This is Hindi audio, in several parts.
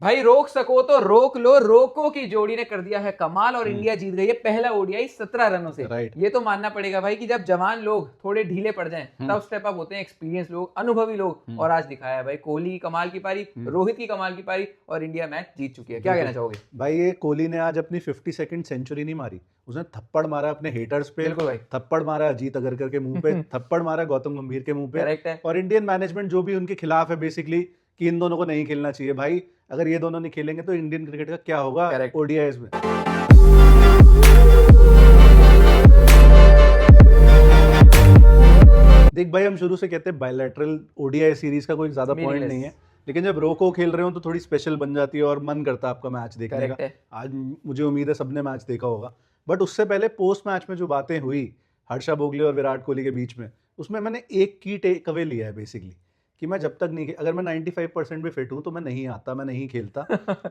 भाई रोक सको तो रोक लो, रोको की जोड़ी ने कर दिया है कमाल और इंडिया जीत गई है पहला ओडीआई 17 रनों से। राइट। ये तो मानना पड़ेगा भाई कि जब जवान लोग थोड़े ढीले पड़ जाएं तब स्टेप अप होते हैं एक्सपीरियंस लोग, अनुभवी लोग, और आज दिखाया है भाई कोहली की कमाल की पारी, रोहित की कमाल की पारी और इंडिया मैच जीत चुकी है। क्या कहना चाहोगे? भाई ये कोहली ने आज अपनी 52nd सेंचुरी नहीं मारी, उसने थप्पड़ मारा अपने हेटर्स पे, बिल्कुल भाई। थप्पड़ मारा अजीत अगरकर के मुंह पे, थप्पड़ मारा गौतम गंभीर के मुंह पे। करेक्ट है। और इंडियन मैनेजमेंट जो भी उनके खिलाफ है बेसिकली कि इन दोनों को नहीं खेलना चाहिए। भाई अगर ये दोनों नहीं खेलेंगे तो इंडियन क्रिकेट का क्या होगा Correct. ओडीआईज में। देख भाई, हम शुरू से कहते हैं बायलैटरल ओडीआई सीरीज का कोई ज्यादा पॉइंट नहीं है, लेकिन जब रोको खेल रहे हो तो थोड़ी स्पेशल बन जाती है और मन करता है आपका मैच देखने Correct का। है। आज मुझे उम्मीद है सबने मैच देखा होगा, बट उससे पहले पोस्ट मैच में जो बातें हुई हर्षा भोगले और विराट कोहली के बीच में, उसमें मैंने एक की टेक अवे लिया है बेसिकली कि मैं जब तक नहीं, अगर मैं 95% भी फिट हूँ तो मैं नहीं आता, मैं नहीं खेलता।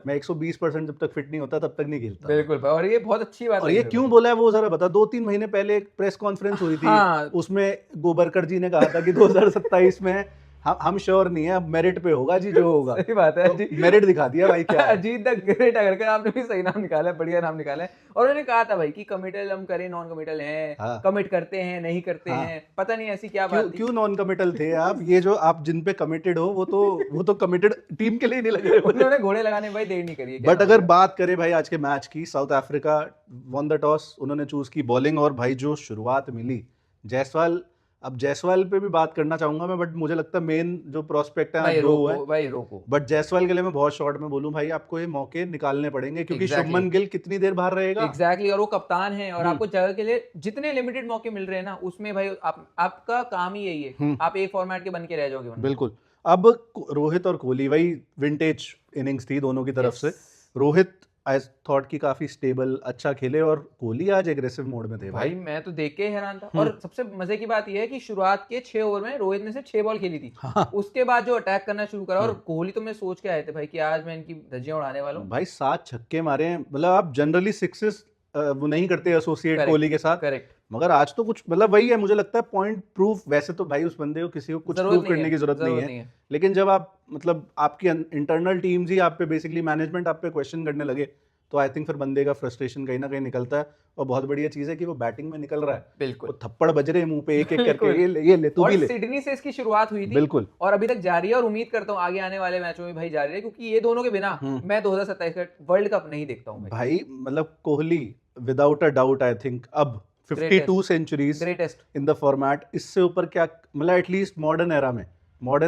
मैं 120% जब तक फिट नहीं होता तब तक नहीं खेलता। बिल्कुल भाई, और ये बहुत अच्छी बात और है। ये क्यों बोला है वो जरा बता। 2-3 महीने पहले एक प्रेस कॉन्फ्रेंस हुई थी, हाँ। उसमें गोबरकर जी ने कहा था कि 2027 में हम श्योर नहीं है, अब मेरिट पे होगा जी जो होगा। सही बात है जी। मेरिट दिखा दिया भाई क्या है। अजीत द ग्रेट अगर आपने भी सही नाम निकाला है, बढ़िया नाम निकाला है। और उन्होंने कहा था भाई कि कमिटल हम करें, नॉन कमिटल हैं, हाँ। कमिट करते हैं, नहीं करते हैं, पता नहीं ऐसी क्या बात थी। क्यों नॉन कमिटल थे आप? ये जो आप जिन पे कमिटेड हो वो तो कमिटेड टीम के लिए नहीं लगे। उन्होंने घोड़े लगाने में भाई देर नहीं करी है। बट अगर बात करें भाई आज के मैच की, south Africa one the toss, उन्होंने चूज की बॉलिंग, और भाई जो शुरुआत मिली जायसवाल, अब जायसवाल पे भी बात करना चाहूंगा मैं, बट मुझे लगता है मेन जो प्रोस्पेक्ट है भाई दो है। भाई रोको। बट जायसवाल के लिए मैं बहुत शॉर्ट में बोलूं भाई, आपको ये मौके निकालने पड़ेंगे क्योंकि Exactly. शुभमन गिल कितनी देर बाहर रहेगा। एग्जैक्टली, और वो कप्तान है और आपको जगह के लिए जितने लिमिटेड मौके मिल रहे हैं ना, उसमें भाई आपका काम ही यही है, आप एक फॉर्मेट के बन के रह जाओगे वरना। बिल्कुल। अब रोहित और कोहली, वही विंटेज इनिंग्स थी दोनों की तरफ से। रोहित आई थॉट कि काफी स्टेबल अच्छा खेले, और कोहली आज एग्रेसिव मोड में थे भाई मैं तो देख के हैरान था। और सबसे मजे की बात यह है कि शुरुआत के 6 ओवर में रोहित ने सिर्फ 6 बॉल खेली थी। उसके बाद जो अटैक करना शुरू करा, और कोहली तो मैं सोच के आए थे भाई कि आज मैं इनकी धज्जियां उड़ाने वाला हूं। भाई 7 छक्के मारे हैं, मतलब आप जनरली सिक्सेस वो नहीं करते एसोसिएट Correct. कोहली के साथ। करेक्ट। मगर आज तो कुछ मतलब वही है, मुझे लगता है पॉइंट प्रूफ। वैसे तो भाई उस बंदे को किसी को कुछ प्रूफ करने की जरूरत नहीं है, लेकिन जब आप मतलब आपकी इंटरनल टीम्स ही आप पे बेसिकली मैनेजमेंट आप पे क्वेश्चन करने लगे, तो आई थिंक फिर बंदे का फ्रस्ट्रेशन कहीं ना कहीं निकलता है। और बहुत बढ़िया चीज है कि वो बैटिंग में निकल रहा है। बिल्कुल। वो थप्पड़ बज रहे हैं मुंह पे एक एक करके, ये ले तू भी ले। सिडनी से इसकी शुरुआत हुई थी बिल्कुल। और अभी तक जारी है, और उम्मीद करता हूँ आगे आने वाले मैचों में भाई जारी है, क्योंकि ये दोनों के बिना मैं 2027 का वर्ल्ड कप नहीं देखता हूँ भाई मतलब Kohli without a doubt I think अब 52 centuries greatest in the format, इससे ऊपर क्या मतलब एटलीस्ट मॉडर्न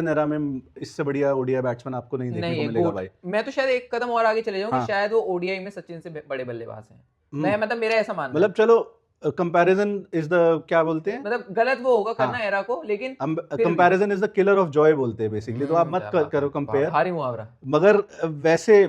एरा में इससे बढ़िया ओडीआई बैट्समैन आपको नहीं देखने को मिलेगा भाई। मैं तो शायद एक कदम और आगे चले जाऊंगा, शायद वो ओडीआई में सचिन से बड़े बल्लेबाज हैं। मैं मतलब मेरा ऐसा मानना, मतलब चलो कंपैरिजन इज द क्या बोलते हैं, मतलब गलत वो होगा करना एरा को, लेकिन comparison is the killer of Joy बोलते हैं बेसिकली। तो आप मत करो कंपेयर, भारी मुहावरा। मगर वैसे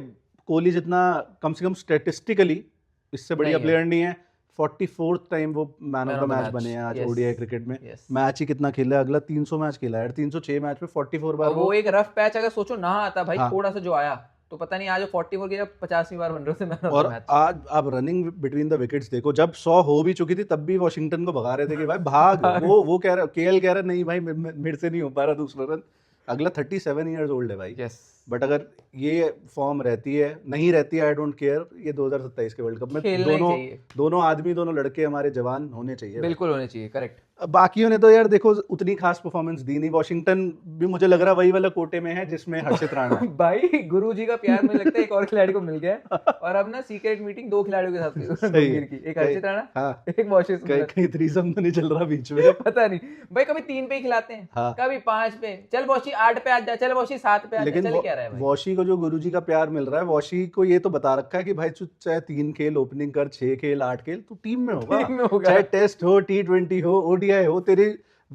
कोहली जितना कम से कम स्टैटिस्टिकली इससे बढ़िया प्लेयर नहीं है। 44th टाइम वो मैन ऑफ द मैच बने हैं आज ओडीआई क्रिकेट में। मैच ही कितना खेला है, अगला 300 मैच खेला है, 306 मैच में 44 बार। वो एक रफ पैच अगर सोचो ना आता भाई, थोड़ा सा जो आया तो पता नहीं आज 44 की 50वीं बार बन रहे थे मैन ऑफ द मैच। और आज आप रनिंग बिटवीन द विकेट्स देखो, जब 100 हो भी चुकी थी तब भी वॉशिंगटन को भगा रहे थे कि भाई भाग। वो कह रहा, केएल कह रहा नहीं भाई मेरे से नहीं हो पा रहा दूसरा रन। अगला 37 इयर्स ओल्ड है भाई। बट अगर ये फॉर्म रहती है, नहीं रहती है, आई डोंट केयर। ये 2027 के वर्ल्ड कप में दोनों लड़के हमारे जवान होने चाहिए, बिल्कुल होने चाहिए। करेक्ट। बाकियों ने तो यार देखो उतनी खास परफॉर्मेंस दी नहीं। वॉशिंगटन भी मुझे लग रहा वही वाला कोटे में है जिसमें हर्षित राणा भाई गुरुजी का प्यार मुझे लगता है एक और खिलाड़ी को मिल गया, और अब ना सीक्रेट मीटिंग 2 खिलाड़ियों के साथ की, एक हर्षित राणा, एक वॉशिंग सुंदर। कहीं थ्रीसम तो नहीं चल रहा बीच में? पता नहीं भाई, कभी 3 पे ही खिलाते हैं, कभी 5 पे, चल वॉशी 8 पे आ जा, चल वॉशी 7 पे आ जा। लेकिन क्या रहा है वॉशी को जो गुरुजी का प्यार मिल रहा है, वॉशी को ये तो बता रखा है कि भाई चाहे 3 खेल ओपनिंग कर, 6 खेल, 8 खेल, तू टीम में होगा। चाहे टेस्ट हो, T20 हो, ओडीआई हो, तेरे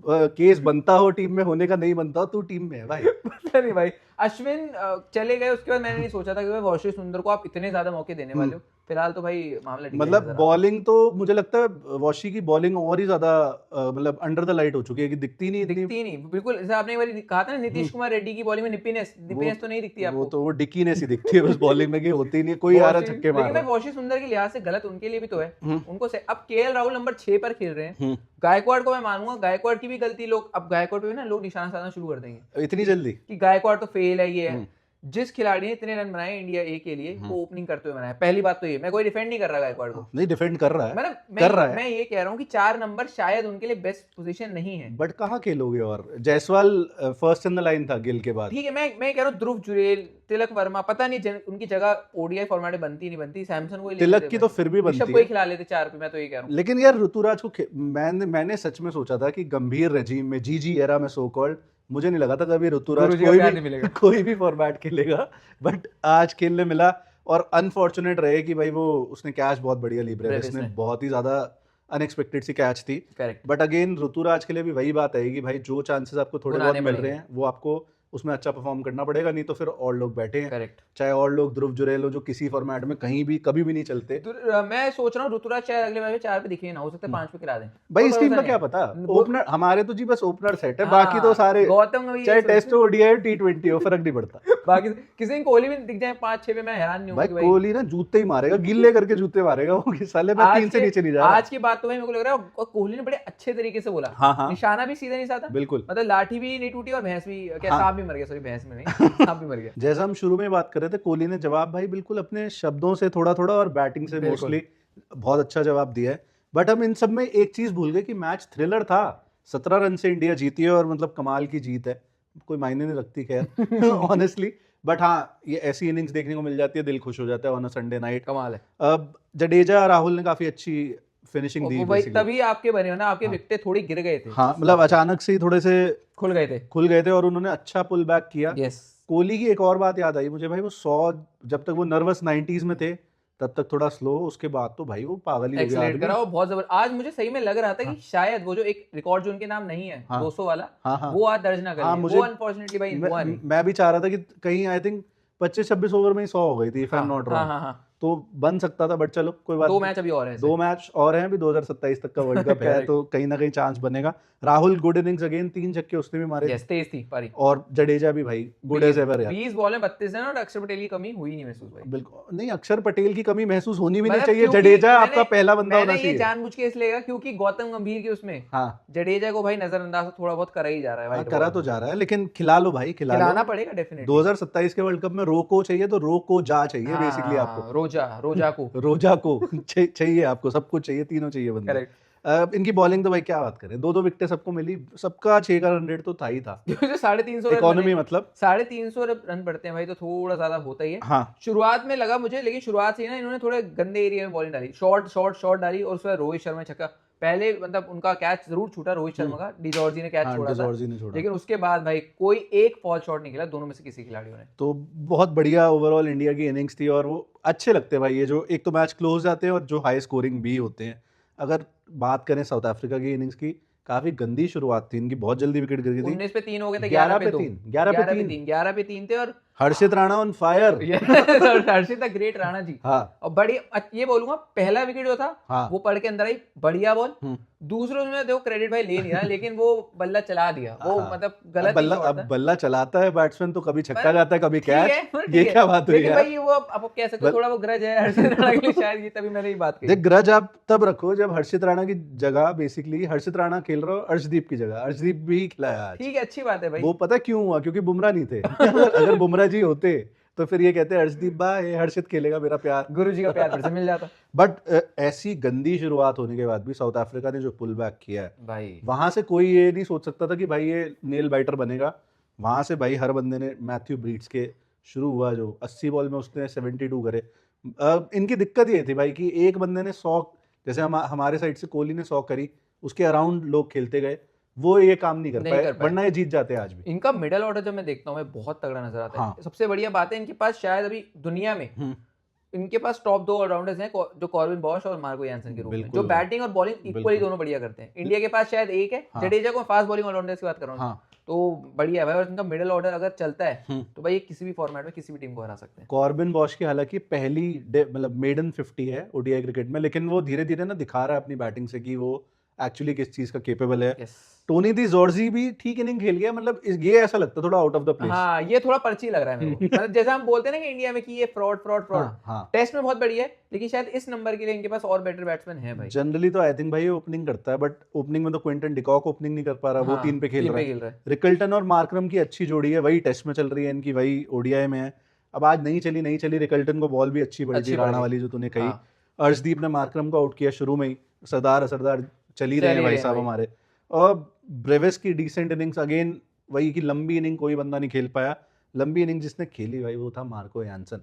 केस बनता हो टीम में होने का, नहीं बनता हो, तू टीम में है भाई। पता नहीं भाई। अश्विन चले गए उसके बाद मैंने नहीं सोचा था कि भाई वॉशिंग सुंदर को आप इतने ज्यादा मौके देने वाले हो। फिलहाल तो भाई मामला मतलब बॉलिंग तो मुझे लगता है वॉशी की बॉलिंग और ही ज्यादा मतलब अंडर द लाइट हो चुकी है कि दिखती नहीं बिल्कुल। जैसे आपने एक बार कहा था ना नीतीश कुमार रेड्डी की बॉलिंग में निपीनेस तो नहीं दिखती आपको। वो तो वो डिकीनेस ही दिखती है उस बॉलिंग में कि होती नहीं, कोई आ रहा छक्के मार रहा है। वॉशिंग सुंदर के लिहाज से गलत उनके लिए भी तो है, उनको से अब केएल राहुल नंबर 6 पर खेल रहे हैं। गायकवाड़ को मैं मानूंगा, गायकवाड़ की भी गलती लोग अब गायकवाड़ पे ना लोग निशाना साधना शुरू कर देंगे इतनी जल्दी कि गायकवाड़ तो फेल है, ये है। जिस खिलाड़ी ने इतने रन बनाए इंडिया ए के लिए वो ओपनिंग करते हुए बनाए। पहली बात तो ये, मैं कोई डिफेंड नहीं कर रहा गायकवाड़ को, नहीं डिफेंड कर रहा है, मैं ये कह रहा हूँ कि 4 नंबर शायद उनके लिए बेस्ट पोजीशन नहीं है। बट कहाँ खेलोगे, और Jaiswal first in the line था गिल के बाद। ठीक है, मैं कह रहा हूँ ध्रुव जुरेल, तिलक वर्मा, पता नहीं उनकी जगह ओडीआई फॉर्मेट में बनती नहीं बनती, सैमसन को तिलक की तो फिर भी बनती है, खिला लेते 4 पे, मैं तो ये कह रहा हूँ। लेकिन यार ऋतुराज को मैंने सच में सोचा था कि गंभीर रेजीम में जीजी एरा में सो कॉल्ड, मुझे नहीं लगा था कभी ऋतुराज कोई भी फॉर्मेट खेलेगा, बट आज खेलने मिला। और अनफॉर्चुनेट रहे कि भाई वो उसने कैच बहुत बढ़िया ली, ब्रेविस ने बहुत ही ज्यादा अनएक्सपेक्टेड सी कैच थी। बट अगेन ऋतुराज के लिए भी वही बात है कि भाई जो चांसेस आपको थोड़े बहुत मिल रहे हैं वो आपको उसमें अच्छा परफॉर्म करना पड़ेगा, नहीं तो फिर और लोग बैठे हैं। करेक्ट, चाहे और लोग ध्रुव जुरेल हो जो किसी फॉर्मेट में कहीं भी कभी भी नहीं चलते। मैं सोच रहा हूँ ऋतुराज शायद अगले मैच में 4 पे दिखे ना, हो सकता है 5 पे खिला दें भाई। इस टीम का क्या पता, ओपनर हमारे तो जी बस ओपनर सेट है, बाकी तो सारे गौतम चाहे टेस्ट हो ओडीआई टी20 हो फर्क नहीं पड़ता। बाकी किसी दिन कोहली भी दिख जाए 5-6 पे, मैं हैरान नहीं हूँ भाई। कोहली ना जूते ही मारेगा, गिल्ले करके जूते मारेगा वो, साले मैं 3 से नीचे नहीं जा रहा। आज की बात तो भाई मेरे को लग रहा है कोहली ने बड़े अच्छे तरीके से बोला, निशाना भी सीधा नहीं साधा, बिल्कुल, मतलब लाठी भी नहीं टूटी और भैंस भी, क्या सांप भी मर गया, सॉरी भैंस में नहीं, सांप भी मर गया। जैसा हम शुरू में बात कर रहे थे, कोहली ने जवाब भाई बिल्कुल अपने शब्दों से थोड़ा थोड़ा और बैटिंग से मोस्टली बहुत अच्छा जवाब दिया है। बट हम इन सब में एक चीज भूल गए कि मैच थ्रिलर था, 17 रन से इंडिया जीती है और मतलब कमाल की जीत है, कोई मायने नहीं रखती खैर ऑनेस्टली। बट हाँ, ये ऐसी इनिंग्स देखने को मिल जाती है, दिल खुश हो जाता है ऑन अ संडे नाइट। कमाल है। अब जडेजा राहुल ने काफी अच्छी फिनिशिंग दी भाई, तभी आपके बने हो ना, आपके विकेट थोड़े गिर गए थे। हाँ, मतलब अचानक से ही थोड़े से खुल गए थे और उन्होंने अच्छा पुल बैक किया। कोहली की एक और बात याद आई मुझे भाई, वो 100 जब तक वो नर्वस 90s में थे तब तक थोड़ा स्लो, उसके बाद तो भाई वो पागल ही हो गया आदमी। वो बहुत जबरदस्त। आज मुझे सही में लग रहा था कि शायद वो जो एक रिकॉर्ड जो उनके नाम नहीं है 200 वाला, वो आज दर्ज ना करें, वो अनफॉर्चुनेटली भाई हुआ नहीं। मैं भी चाह रहा था कि कहीं आई थिंक 25-26 ओवर में ही 100 हो गई थी, if I am not wrong, तो बन सकता था, बट चलो कोई बात। 2 मैच अभी और हैं, 2 मैच और हैं, अभी 2027 तक का वर्ल्ड कप है, तो कहीं ना कहीं चांस बनेगा। राहुल गुड इनिंग्स अगेन, 3 छक्के उसने भी मारे, तेज थी पारी। और जडेजा भी भाई गुड एज एवर यार, 20 बॉल में 32 रन, और अक्षर पटेल की कमी हुई नहीं महसूस भाई। बिल्कुल नहीं, अक्षर पटेल की कमी महसूस होनी भी नहीं चाहिए, जडेजा आपका पहला बंदा होना चाहिए। जानबूझ के इसलिए लेगा क्योंकि गौतम गंभीर के उसमें जडेजा को भाई नजरअंदाज थोड़ा बहुत करा ही जा रहा है भाई, करा तो जा रहा है, लेकिन खिला लो भाई, खिलाना पड़ेगा डेफिनेटली। 2027 के वर्ल्ड कप में रोको चाहिए तो रोको जा चाहिए बेसिकली आपको, रोजा को चाहिए आपको, सब कुछ चाहिए, तीनों चाहिए बंदे। इनकी बॉलिंग तो भाई क्या बात करें, 2-2 विकेटें सबको मिली, सबका 6 का रन रेट तो था ही था। 350 इकोनॉमी मतलब 350 रन पड़ते हैं भाई, तो थोड़ा ज्यादा होता ही है। हाँ, शुरुआत में लगा मुझे, लेकिन शुरुआत से ही ना इन्होंने थोड़े गंदे एरिया में बॉलिंग डाली, शॉर्ट डाली, और उसमें रोहित शर्मा छक्का, पहले मतलब उनका कैच जरूर छूटा रोहित शर्मा का, डिजॉर्जी ने कैच छोड़ा था, लेकिन उसके बाद भाई कोई एक फॉल शॉट नहीं खेला दोनों में से किसी खिलाड़ियों ने। तो बहुत बढ़िया ओवरऑल इंडिया की इनिंग्स थी, और वो अच्छे लगते हैं भाई, ये जो एक तो मैच क्लोज जाते हैं और जो हाई स्कोरिंग भी होते हैं। अगर बात करें साउथ अफ्रीका की इनिंग्स की, काफी गंदी शुरुआत थी इनकी, बहुत जल्दी विकेट गिर गई थी, 19 पे 3 हो गए थे, 11 पे 3 थे, और Harshit Rana on fire Harshit great Rana ji. और बड़ी ये बोलूंगा, पहला विकेट जो था वो पड़ के अंदर आई, बढ़िया बॉल। दूसरे में देखो क्रेडिट भाई ले नहीं रहा, लेकिन वो बल्ला चला दिया, वो मतलब गलत। अब बल्ला चलाता है बैट्समैन तो कभी छक्का जाता है कभी कैच, ये क्या बात हुई भाई, वो आप कह सकते हो थोड़ा वो ग्रज है हर्षित राणा के लिए शायद, ये तभी मैंने ये बात कही। देख, ग्रज आप तब रखो जब हर्षित राणा की जगह, बेसिकली हर्षित राणा खेल रहा हो अर्शदीप की जगह, अर्शदीप भी खिलाया आज, ठीक है, अच्छी बात है भाई। वो पता क्यों हुआ, क्योंकि बुमराह नहीं थे अगर बुमराह जी होते तो फिर ये कहते हैं अर्शदीप भाई हर्षित खेलेगा, मेरा प्यार, गुरुजी का प्यार फिर से मिल जाता। बट ऐसी गंदी शुरुआत होने के बाद भी साउथ अफ्रीका ने जो पुल बैक किया है भाई, वहां से कोई ये नहीं सोच सकता था कि भाई ये नेल बाइटर बनेगा। वहां से भाई हर बंदे ने, मैथ्यू ब्रीड्स के शुरू हुआ जो 80 बॉल में उसने 72 करे। इनकी दिक्कत ये थी भाई कि एक बंदे ने 100, जैसे हमारे साइड से कोहली ने 100 करी, उसके अराउंड लोग खेलते गए, वो ये काम नहीं कर पाए, वरना ये जीत जाते हैं आज भी। इनका मिडल ऑर्डर जब मैं देखता हूँ मैं बहुत तगड़ा नजर आता है। सबसे बढ़िया बात है इनके पास शायद अभी दुनिया में इनके पास टॉप 2 ऑलराउंडर्स हैं, जो कॉर्बिन बॉश और मार्को यानसन के रूप में, जो बैटिंग और बॉलिंग इक्वली दोनों बढ़िया करते हैं। इंडिया के पास शायद एक है, जडेजा को फास्ट बॉलिंग ऑलराउंडर्स की बात कर रहा हूँ, तो बढ़िया है भाई। और इनका मिडिल ऑर्डर अगर चलता है तो भाई ये किसी भी फॉर्मेट में किसी भी टीम को हरा सकते हैं। कॉर्बिन बॉश की हालांकि पहली मतलब मेडन 50 है ओडीआई क्रिकेट में, लेकिन वो धीरे धीरे ना दिखा रहा है अपनी बैटिंग से कि वो एक्चुअली किस चीज का केपेबल है। yes. टोनी दी जॉर्जी भी ठीक इनिंग खेल गया, मतलब ये ऐसा लगता है थोड़ा आउट ऑफ द प्लेस। हाँ, ये थोड़ा पर्ची लग रहा है मेरे को। मतलब जैसा हम बोलते हैं ना कि इंडिया में कि ये फ्रॉड हाँ। टेस्ट में बहुत बढ़िया है, लेकिन शायद इस नंबर के लिए इनके पास और बेटर बैट्समैन है भाई। जनरली तो आई थिंक भाई ओपनिंग करता है, बट ओपनिंग में तो क्विंटन डिकॉक ओपनिंग नहीं कर पा रहा, वो 3 पे खेल रहा है। रिकल्टन और मार्करम की अच्छी जोड़ी है, वही टेस्ट में चल रही है इनकी, वही ओडीआई में है। अब आज नहीं चली, रिकल्टन को बॉल भी अच्छी पड़ी थी, राणा वाली जो तूने कही। अर्शदीप ने मार्करम को आउट किया शुरू में ही, सरदार चल ही रहे हैं भाई साहब हमारे। और ब्रेविस की डिसेंट इनिंग्स, अगेन वही की लंबी इनिंग कोई बंदा नहीं खेल पाया। लंबी इनिंग जिसने खेली भाई वो था मार्को यानसन।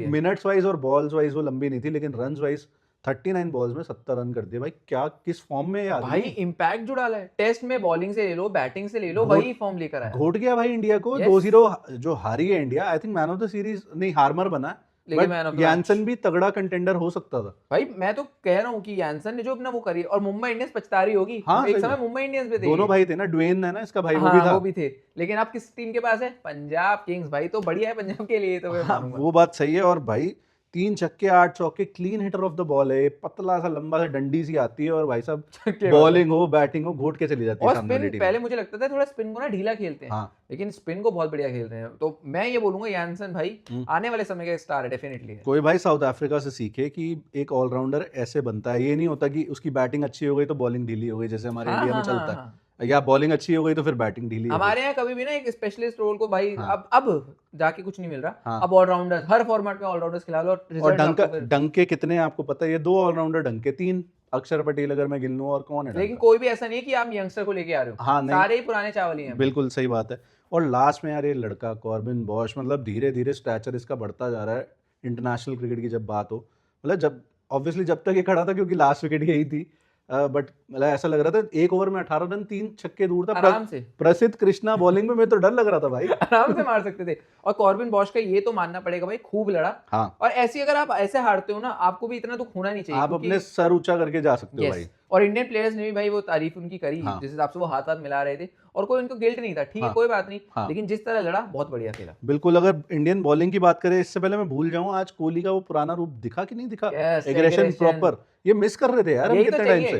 मिनट्स वाइज और बॉल्स वाइज वो लंबी नहीं थी, लेकिन रन्स वाइज 39 बॉल्स में 70 रन कर दिए भाई। क्या किस फॉर्म में यार भाई, इंपैक्ट जो डाला है टेस्ट में, बॉलिंग से ले लो, बैटिंग से ले लो, वही फॉर्म लेकर आया। घोट गया भाई इंडिया को। 2-0 जो हारी है India, I think man of the series नहीं, हार्मर बना, लेकिन यानसन भी तगड़ा कंटेंडर हो सकता था भाई। मैं तो कह रहा हूँ कि यानसन ने जो अपना वो करी, और मुंबई इंडियंस पछता रही होगी। हाँ, एक समय मुंबई इंडियंस पे थे, दोनों भाई थे ना, ड्वेन है ना इसका भाई, हाँ, वो भी थे। लेकिन आप किस टीम के पास है? पंजाब किंग्स भाई, तो बढ़िया है पंजाब के लिए तो। हाँ, वो बात सही है। और भाई 3 छक्के 8 चौके, clean hitter of the ball है, पतला सा लंबा सा डंडी सी आती है, और भाई साहब बॉलिंग हो बैटिंग हो घोट के चली जाती है सामने वाली टीम। पहले मुझे लगता था थोड़ा स्पिन को ना ढीला खेलते हैं, लेकिन स्पिन को बहुत बढ़िया खेलते हैं। तो मैं ये बोलूंगा यानसन भाई आने वाले समय का स्टार है डेफिनेटली। कोई भाई साउथ अफ्रीका से सीखे कि एक ऑलराउंडर ऐसे बनता है, ये नहीं होता कि उसकी बैटिंग अच्छी हो गई तो बॉलिंग ढीली हो गई, जैसे हमारे इंडिया में चलता है, या बॉलिंग अच्छी हो गई तो फिर बैटिंग ढीली। हमारे यहाँ कभी भी ना एक स्पेशलिस्ट रोल को भाई अब जाके कुछ नहीं मिल रहा। अब ऑलराउंडर, हर फॉर्मेट में ऑलराउंडर्स खिला लो, और डंके कितने हैं आपको पता है? ये 2 ऑलराउंडर डंके, 3 अक्षर पटेल अगर मैं गिन लूं, और कौन है? लेकिन कोई भी ऐसा नहीं है कि आप यंगस्टर को लेके आ रहे हो। हाँ, सारे ही पुराने चावल ही हैं। बिल्कुल सही बात है। और लास्ट में यार ये लड़का कॉर्बिन बॉश, मतलब धीरे धीरे स्टैचर इसका बढ़ता जा रहा है इंटरनेशनल क्रिकेट की जब बात हो। मतलब जब ऑब्वियसली जब तक ये खड़ा था, क्योंकि लास्ट विकेट यही थी, बट मतलब ऐसा लग रहा था 1 ओवर में 18 रन 3 छक्के दूर था आराम से। प्रसिद्ध कृष्णा बॉलिंग में मैं तो डर लग रहा था भाई। आराम से मार सकते थे। और कॉर्बिन बॉश का ये तो मानना पड़ेगा भाई, खूब लड़ा। हाँ। और ऐसी अगर आप ऐसे हारते हो ना, आपको भी इतना तो होना नहीं चाहिए, आप अपने सर ऊंचा करके जा सकते हो भाई। और इंडियन प्लेयर्स ने भी भाई वो तारीफ उनकी करी, जिस हिसाब से वो हाथ मिला रहे थे, और कोई उनको गिल्ट नहीं था। ठीक है, कोई बात नहीं, लेकिन जिस तरह लड़ा बहुत बढ़िया खेला। बिल्कुल। अगर इंडियन बॉलिंग की बात करें, इससे पहले मैं भूल जाऊं, आज कोहली का वो पुराना रूप दिखा कि नहीं दिखा? एग्रेशन प्रॉपर, ये मिस कर रहे थे यार हम कितने टाइम से।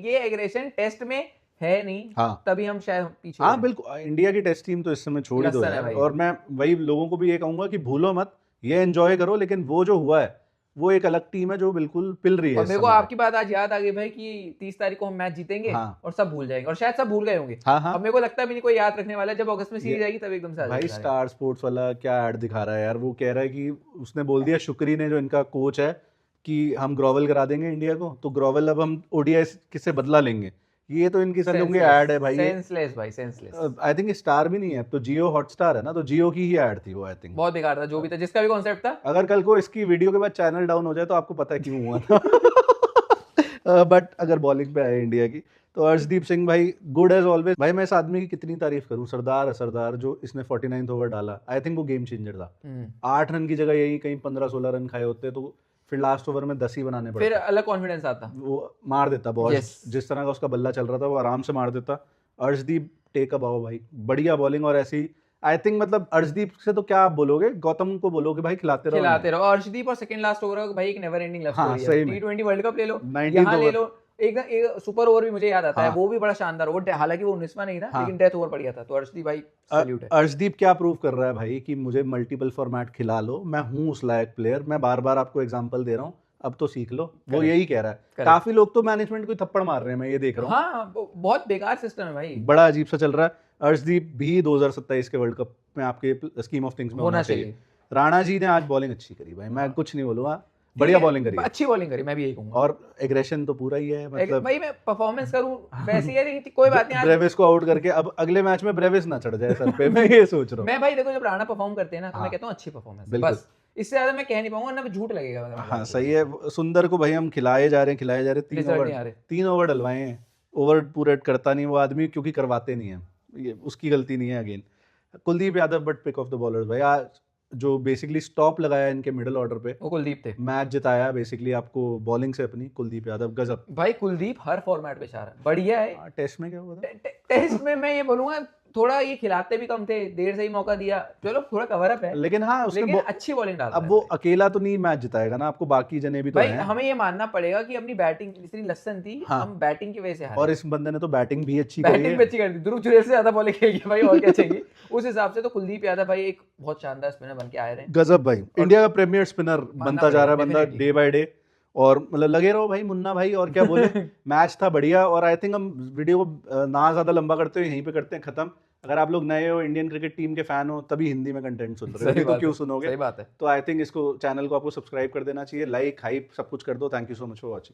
ये एग्रेशन टेस्ट में है नहीं, तभी हम शायद पीछे। हाँ बिल्कुल, इंडिया की टेस्ट टीम तो इस समय छोड़ ही दो यार। और मैं वही लोगों को भी ये कहूंगा कि भूलो मत, ये एंजॉय करो, लेकिन वो जो हुआ है वो एक अलग टीम है जो बिल्कुल पिल रही है। और मेरे को आपकी बात आज याद आ गई भाई कि 30 तारीख को हम मैच जीतेंगे, और सब भूल जाएंगे, और शायद सब भूल गए होंगे। अब मेरे को लगता भी नहीं कोई याद रखने वाला है। जब अगस्त में सीरीज आएगी तब एकदम से भाई स्टार स्पोर्ट्स वाला क्या ऐड दिखा रहा है यार, वो कह रहा है कि उसने बोल दिया शुक्री ने, जो इनका कोच है, कि हम ग्रोवल करा देंगे इंडिया को, तो ग्रोवल अब हम ओडीआई किससे बदला लेंगे। ये तो इनकी सब लोगों की ऐड है भाई, सेंसलेस भाई, सेंसलेस। आई थिंक स्टार भी नहीं है तो जियो हॉटस्टार है ना, तो जियो की ही ऐड थी वो। आई थिंक बहुत बेकार था जो भी था, जिसका भी कॉन्सेप्ट था। अगर कल को इसकी वीडियो के बाद चैनल डाउन हो जाए तो आपको पता है क्यों हुआ था। बट अगर बॉलिंग पे आए इंडिया की, तो अर्शदीप सिंह भाई गुड एज ऑलवेज। भाई मैं इस आदमी की कितनी तारीफ करूं, सरदार जो इसने 49th ओवर डाला, आई थिंक वो गेम चेंजर था। 8 रन की जगह यही कहीं 15-16 रन खाए होते तो फिर लास्ट ओवर में 10 ही बनाने पड़ते, फिर अलग कॉन्फिडेंस आता, वो मार देता बॉल। जिस तरह का उसका बल्ला चल रहा था वो आराम से मार देता। अर्शदीप टेक अ बाउ भाई, बढ़िया बॉलिंग। और ऐसी आई थिंक मतलब अर्शदीप से तो क्या आप बोलोगे, गौतम को बोलोगे भाई खिलाते रहो। अर्शदीप और सेकंड लास्ट ओवर भाई एक नेवर एंडिंग लव स्टोरी है। T20 वर्ल्ड कप ले लो, यहाँ ले लो, एक सुपर ओवर भी मुझे याद आता है, वो भी बड़ा शानदार ओवर, हालांकि वो 19वां नहीं था, लेकिन डेथ ओवर बढ़िया था। तो अर्शदीप भाई सैल्यूट है। अर्शदीप क्या प्रूव कर रहा है भाई कि मुझे मल्टीपल फॉर्मेट खिला लो, मैं हूँ उस लायक प्लेयर। मैं बार बार आपको एग्जांपल दे रहा हूँ, अब तो सीख लो। वो यही कह रहा है। काफी लोग तो मैनेजमेंट को थप्पड़ मार रहे हैं, मैं ये देख रहा हूँ। हाँ, बहुत बेकार सिस्टम है भाई, बड़ा अजीब सा चल रहा है। अर्शदीप भी 2027 के वर्ल्ड कप में आपके स्कीम ऑफ थिंग्स में होना चाहिए। राणा जी ने आज बॉलिंग अच्छी करी भाई, मैं कुछ नहीं बोलूंगा, बढ़िया बॉलिंग करी, अच्छी बॉलिंग करी, मैं भी यही कहूंगा। और एग्रेशन तो पूरा ही है, मतलब भाई मैं परफॉर्मेंस करूं वैसे ही है, कोई बात नहीं। ब्रेविस को आउट करके अब अगले मैच में ब्रेविस ना चढ़ जाए सर पे, मैं ये सोच रहा हूं। मैं भाई देखो, जब राणा परफॉर्म करते हैं ना, तो मैं कहता हूं अच्छी परफॉर्मेंस, बस इससे ज्यादा मैं कह नहीं पाऊंगा, ना झूठ लगेगा। हाँ सही है। सुंदर को भाई हम खिलाए जा रहे हैं, 3 ओवर डलवाए हैं, ओवर पूरे करता नहीं वो आदमी, क्योंकि करवाते नहीं है, ये उसकी गलती नहीं है। Again Kuldeep Yadav but pick of the bowlers भाई, आज जो बेसिकली स्टॉप लगाया इनके मिडिल ऑर्डर पे, वो कुलदीप थे। मैच जिताया बेसिकली आपको बॉलिंग से अपनी, कुलदीप यादव गजब भाई। कुलदीप हर फॉर्मेट पे चाह रहा है, बढ़िया है। टेस्ट में क्या हुआ था? टेस्ट में मैं ये बोलूंगा थोड़ा ये खिलाते भी कम थे, देर से ही मौका दिया, चलो थोड़ा कवर अप है, लेकिन हाँ उसने लेकिन अच्छी बॉलिंग डालता है। अब वो अकेला तो नहीं मैच जिताएगा ना, आपको बाकी जने भी तो भाई हैं। हमें ये मानना पड़ेगा कि अपनी बैटिंग इतनी लसन थी, हाँ। हम बैटिंग की वजह से हारे। और इस बंदे ने तो बैटिंग भी अच्छी करी है, बैटिंग भी अच्छी कर दी, ध्रुव जुरैल से ज्यादा बॉलिंग खेली है भाई, और क्या चाहिए। उस हिसाब से तो कुलदीप यादव भाई एक बहुत शानदार स्पिनर बन के आए रहे हैं। गजब भाई, इंडिया का प्रीमियर स्पिनर बनता जा रहा है बंदा definitely। Day by day. और मतलब लगे रहो भाई मुन्ना भाई, और क्या बोले। मैच था बढ़िया, और आई थिंक हम वीडियो को ना ज्यादा लंबा करते हुए यहीं पे करते हैं खत्म। अगर आप लोग नए हो, इंडियन क्रिकेट टीम के फैन हो, तभी हिंदी में कंटेंट सुन रहे हो, नहीं तो क्यों सुनोगे। सही बात है। तो आई थिंक इसको, चैनल को आपको सब्सक्राइब कर देना चाहिए, लाइक हाइप सब कुछ कर दो। Thank you so much for watching.